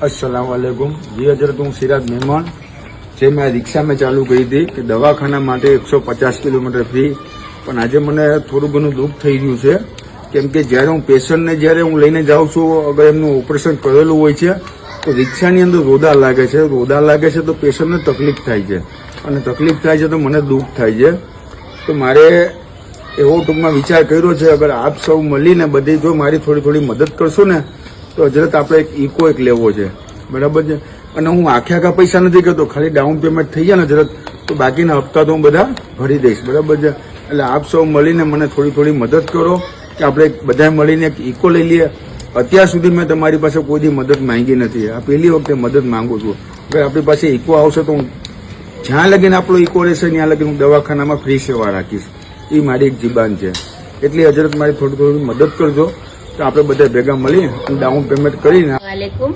अस्सलाम वालेकुम जी हजरत हूँ सिराज मेहमान જે મેં રિક્ષા મેં ચાલુ કરી હતી કે દવાખાના માટે 150 કિલોમીટર ફ્રી પણ આજે મને થોડું ઘણું દુઃખ થઈ રહ્યું છે કેમ કે જ્યારે હું પેશન્ટને જ્યારે હું લઈને જાઉં છું અગર એમનું ઓપરેશન કરેલું હોય છે તો રિક્ષાની અંદર રોદા લાગે છે તો પેશન્ટને તકલીફ થાય છે અને તકલીફ થાય છે તો મને દુઃખ થાય છે તો મારે એવો ટૂંકમાં વિચાર કર્યો છે અગર આપ સૌ મળીને બધી જો મારી થોડી મદદ કરશો ને તો હજરત આપણે એક ઇકો લેવો છે બરાબર છે અને હું આખા પૈસા નથી કરતો ખાલી ડાઉન પેમેન્ટ થઈ જાય ને હજરત તો બાકીના હપ્તા તો હું બધા ભરી દઈશ બરાબર છે એટલે આપ સૌ મળીને મને થોડી મદદ કરો કે આપણે બધા મળીને એક ઇકો લઈ લઈએ અત્યાર સુધી મેં તમારી પાસે કોઈ મદદ માંગી નથી આ પહેલી વખતે મદદ માંગુ છું અગર આપણી પાસે ઇકો આવશે તો હું જ્યાં લગીને આપણો ઇકો રહેશે ત્યાં લગીને હું દવાખાનામાં ફ્રી સેવા રાખીશ એ મારી એક જીબાન છે એટલી હજરત મારી થોડી મદદ કરજો તો આપણે બધા ભેગા મળી ડાઉન પેમેન્ટ કરીને વાલેકુમ